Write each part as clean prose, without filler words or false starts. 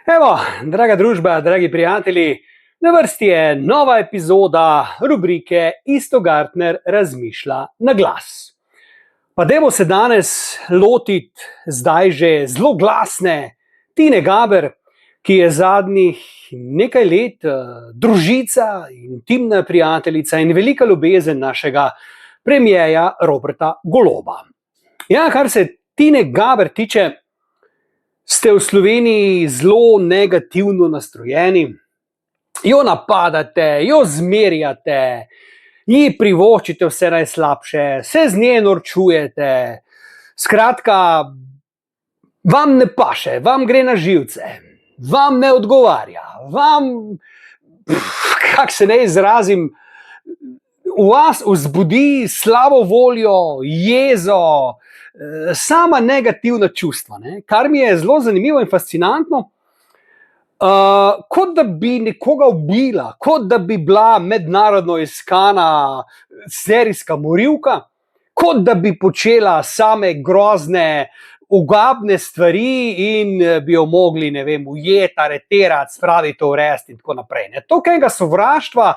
Evo, draga družba, dragi prijatelji, na vrsti je nova epizoda rubrike Isto Gartner razmišlja na glas. Pa dajmo se danes lotiti zdaj že zelo glasne Tine Gaber, ki je zadnjih nekaj let družica, intimna prijateljica in velika ljubezen našega premierja Roberta Goloba. Ja, kar se Tine Gaber tiče, ste v Sloveniji zelo negativno nastrojeni, jo napadate, jo zmerjate, ji privoščite vse najslabše, se z nje norčujete. Skratka, vam ne paše, vam gre na živce, vam ne odgovarja, kako se ne izrazim, v vas vzbudi slabo voljo, jezo, sama negativna čustva, ne? Kar mi je zelo zanimivo in fascinantno, kot da bi nekoga ubila, kot da bi bila mednarodno iskana serijska morilka, kot da bi počela same grozne, ugabne stvari in bi jo mogli, ne vem, ujeti, aretirati, spraviti v arest in tako naprej. Ne? Tokega sovraštva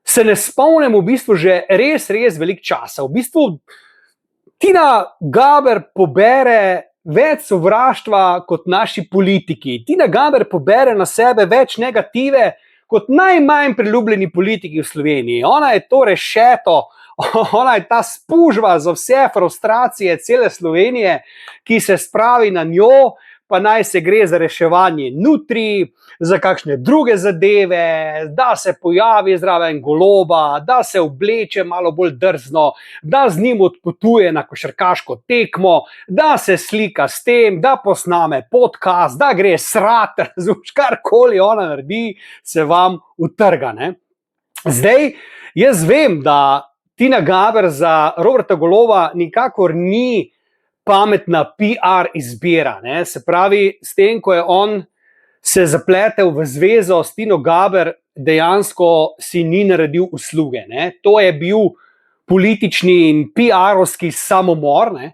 se ne spomnim v bistvu že res veliko časa. V bistvu Tina Gaber pobere več sovraštva kot naši politiki. Tina Gaber pobere na sebe več negative kot najmanj priljubljeni politiki v Sloveniji. Ona je to rešeto, ona je ta spužva za vse frustracije cele Slovenije, ki se spravi na njo, pa naj se gre za reševanje nutri, za kakšne druge zadeve, da se pojavi zraven Goloba, da se obleče malo bolj drzno, da z njim odpotuje na košarkaško tekmo, da se slika s tem, da posname podcast, da gre srat, razumeš, karkoli ona naredi, se vam utrga. Ne? Zdaj, jaz vem, da Tina Gaber za Roberta Goloba nikakor ni pametna PR izbira. Ne? Se pravi, s tem, ko je on se zapletel v zvezo s Tino Gaber, dejansko si ni naredil usluge. Ne? To je bil politični in PR-ovski samomor, ne?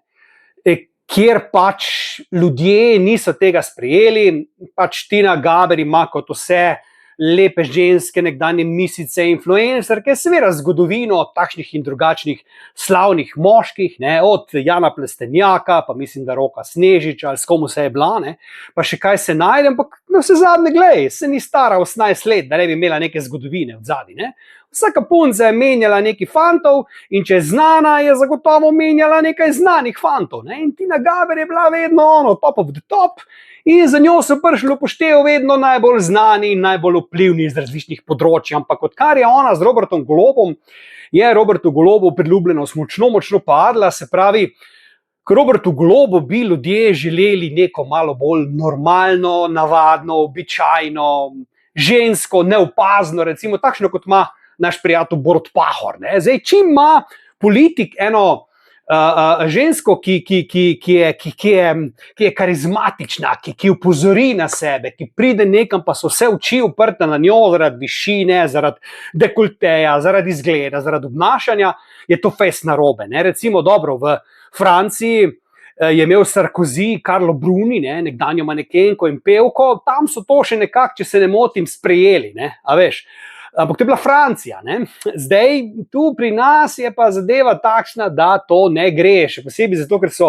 Kjer pač ljudje niso tega sprejeli. Pač Tina Gaber ima kot vse lepe ženske, nekdanje misice, influencerke, seveda zgodovino takšnih in drugačnih slavnih moških, ne, od Jana Plestenjaka, pa mislim, da Roka Snežiča, ali s komu se je bila, ne, pa še kaj se najde, ampak na vse zadnje, glej, se ni stara 18 let, da ne bi imela neke zgodovine od zadnji, ne. Vsaka punca je menjala nekaj fantov in če je znana, je zagotovo menjala nekaj znanih fantov, ne, in Tina Gaber je bila vedno top of the top, in za njo so prišli upoštev vedno najbolj znani in najbolj vplivni iz različnih področij. Ampak odkar je ona z Robertom Golobom, je Robertu Golobu priljubljenost močno padla. Se pravi, k Robertu Golobu bi ljudje želeli neko malo bolj normalno, navadno, običajno, žensko, neopazno, recimo takšno, kot ima naš prijatelj Borut Pahor. Ne? Zdaj, čim ima politik eno žensko, ki je karizmatična, ki upozori na sebe, ki pride nekam, pa so vse oči uprte na njo zaradi višine, zaradi dekolteja, zaradi izgleda, zaradi obnašanja, je to fejst narobe. Ne? Recimo, dobro, v Franciji je imel Sarkozy Carlo Bruni, ne? Nekdanjo manekenko in pevko, tam so to še nekako, če se ne motim, sprejeli, ne? A veš. Ampak to je bila Francija. Ne? Zdaj, tu pri nas je pa zadeva takšna, da to ne gre. Še posebej zato, ker so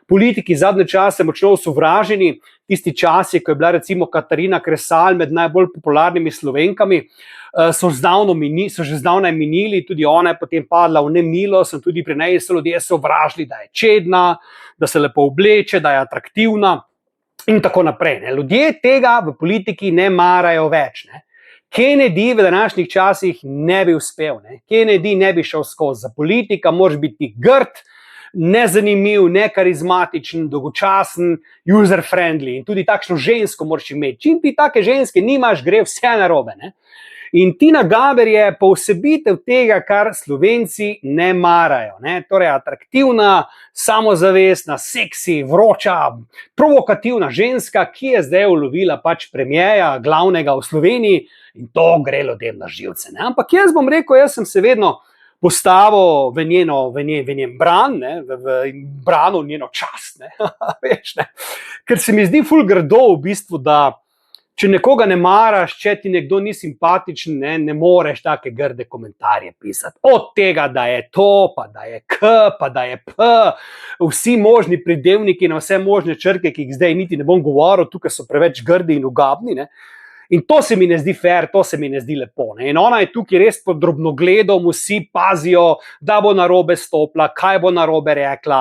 politiki zadnje čase močno sovraženi. Tisti časi, ko je bila recimo Katarina Kresal med najbolj popularnimi Slovenkami, so že zdavnaj minili, tudi ona je potem padla v nemilost, tudi pri njej so ljudje sovražili, da je čedna, da se lepo obleče, da je atraktivna in tako naprej. Ne? Ljudje tega v politiki ne marajo več. Ne? Kennedy v današnjih časih ne bi uspel. Ne? Kennedy ne bi šel skozi. Za politika moraš biti grd, nezanimiv, nekarizmatičen, dolgočasen, user-friendly. In tudi takšno žensko moraš imeti. Čim ti take ženske nimaš, gre vse narobe. Ne? In Tina Gaber je povsebitev tega, kar Slovenci ne marajo. Ne? Torej, atraktivna, samozavestna, seksi, vroča, provokativna ženska, ki je zdaj ulovila pač premierja, glavnega v Sloveniji, in to gre ljudem na živce. Ne? Ampak jaz bom rekel, jaz sem se vedno postavil v njen bran, ne, v branil njeno čast. Ne, veš, ne. Ker se mi zdi ful grdo v bistvu, da če nekoga ne maraš, če ti nekdo ni simpatičen, ne moreš take grde komentarje pisati. Od tega, da je to, pa da je k, pa da je p, vsi možni pridevniki na vse možne črke, ki jih zdaj niti ne bom govoril, tukaj so preveč grdi in ugabni, ne. In to se mi ne zdi fair, to se mi ne zdi lepo. Ne? In ona je tukaj res pod drobnogledom, vsi pazijo, da bo narobe stopila, kaj bo narobe rekla,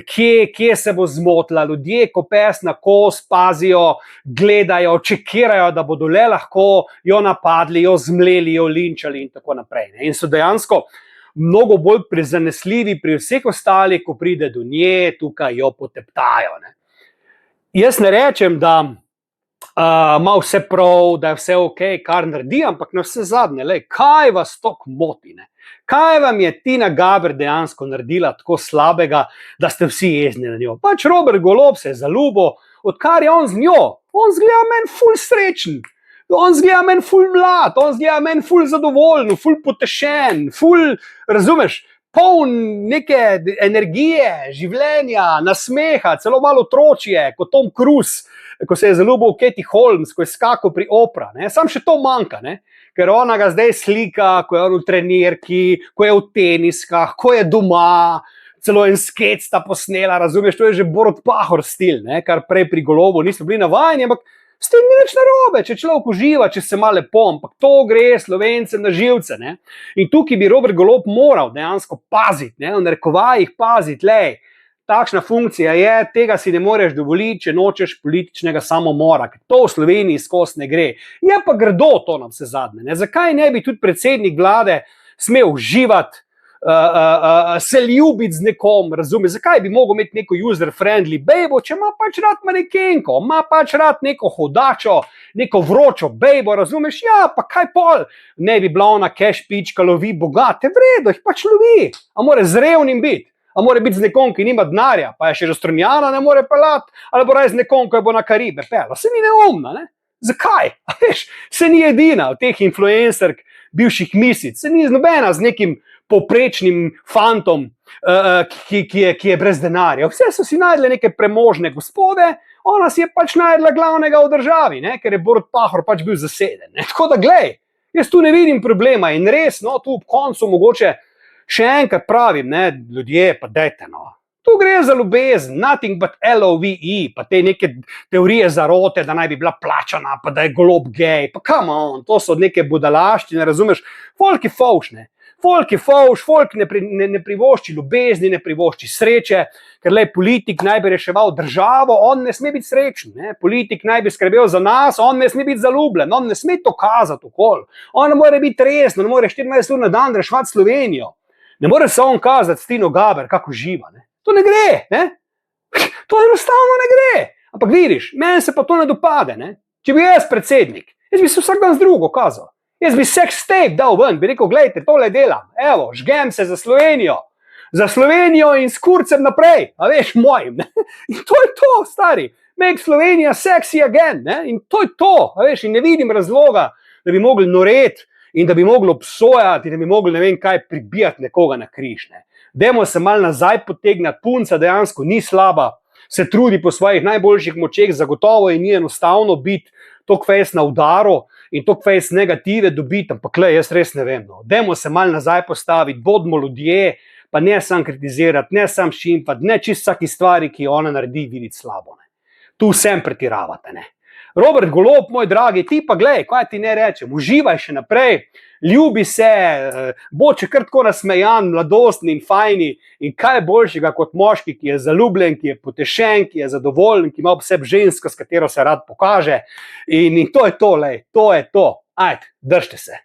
kje se bo zmotila. Ljudje, ko pes na kos pazijo, gledajo, čekirajo, da bodo le lahko jo napadli, jo zmleli, jo linčali in tako naprej. Ne? In so dejansko mnogo bolj prizanesljivi pri vseh ostalih, ko pride do nje, tukaj jo poteptajo. Ne? Jaz ne rečem, da ima vse prav, da je vse ok, kar naredi, ampak na vse zadnje, kaj vas toliko moti? Ne? Kaj vam je Tina Gaber dejansko naredila tako slabega, da ste vsi jezni na njo? Pač Robert Golob se je zaljubil, odkar je on z njo. On zgleda meni ful srečen, on zgleda meni ful mlad, on zgleda meni ful zadovoljen, ful potešen, ful, razumeš, poln neke energije, življenja, nasmeha, celo malo otročje, kot Tom Cruise, ko se je zaljubil v Katie Holmes, ko je skakal pri Oprah. Sam še to manjka, ne? Ker ona ga zdaj slika, ko je v trenirki, ko je v teniskah, ko je doma, celo en skec sta posnela, razumeš, to je že Borut Pahor stil, ne? Kar prej pri Golobu nismo bili navajeni, ampak stil ni več narobe, če človek uživa, če se malo lepo, ampak to gre Slovencem na živce. Ne? In tukaj bi Robert Golob moral dejansko paziti, ne? V narekovajih paziti, takšna funkcija je, tega si ne moreš dovoliti, če nočeš političnega samomora, ker to v Sloveniji skozi ne gre. Je pa grdo to na vse zadnje. Ne? Zakaj ne bi tudi predsednik vlade smel uživati, se ljubiti z nekom, razumeš? Zakaj bi mogel imeti neko user-friendly bejbo, če ima pač rad manekenko, ima pač rad neko hodačo, neko vročo bejbo, razumeš? Ja, pa kaj pol? Ne bi bila ona cash pička, lovi bogate, vredo, jih pač lovi. A more z revnim biti? A mora biti z nekom, ki nima denarja, pa je še Rostrunjana ne more pelati, ali bo raje z nekom, ko je bo na Karibe pelal. Se ni neumna, ne? Zakaj? A veš, se ni edina od teh influencerk bivših misic, se ni nobena z nekim poprečnim fantom, ki je brez denarja. Vse so si najdle neke premožne gospode, ona si je pač najdla glavnega v državi, ne? Ker je Borut Pahor pač bil zaseden. Ne? Tako da glej, jaz tu ne vidim problema in res, no, tu ob koncu mogoče še enkrat pravim, ne, ljudje, pa dajte, no. Tu gre za ljubezen, nothing but LOVE, pa te neke teorije zarote, da naj bi bila plačana, pa da je Golob gej, pa come on, to so neke budalaščine, razumeš? Folk je fauš, ne. Folk je fauš, folk ne privošči ljubezni, ne privošči sreče, ker politik naj bi reševal državo, on ne sme biti srečen, ne. Politik naj bi skrbel za nas, on ne sme biti zaljubljen, on ne sme to kazati okoli. On ne more biti resno, ne more 24 ur na dan reševati Slovenijo. Ne more se on kazati s Tino Gaber, kako živa. Ne? To ne gre. Ne? To enostavno ne gre. Ampak vidiš, meni se pa to ne dopade. Ne? Če bi jaz predsednik, jaz bi se vsak dan z drugo kazal. Jaz bi sex tape dal ven, bi rekel, gledajte, tole delam. Evo, žgem se za Slovenijo. Za Slovenijo in s kurcem naprej. A veš, mojim. Ne? In to je to, stari. Make Slovenija sexy again. Ne? In to je to. A veš, in ne vidim razloga, da bi mogli noreti, in da bi mogli obsojati, in da bi mogli ne vem kaj pribijati nekoga na križ. Ne. Dajmo se malo nazaj potegnati, punca dejansko ni slaba, se trudi po svojih najboljših močeh, zagotovo je ni enostavno biti toliko fejs na udaru in toliko fejs negative dobiti, ampak jaz res ne vem. No. Dajmo se malo nazaj postaviti, bodimo ljudje, pa ne sam kritizirati, ne sam šimfati, ne čisto vsaki stvari, ki ona naredi, videti slabo. Ne. Tu vsem pretiravate, ne. Robert Golob, moj dragi, ti pa glej, kaj ti ne rečem, uživaj še naprej, ljubi se, boče kar tako nasmejan, mladostni in fajni in kaj boljšega kot moški, ki je zaljubljen, ki je potešen, ki je zadovoljen, ki ima ob sebi žensko, s katero se rad pokaže in to je to, lej, to je to. Ajde, držite se.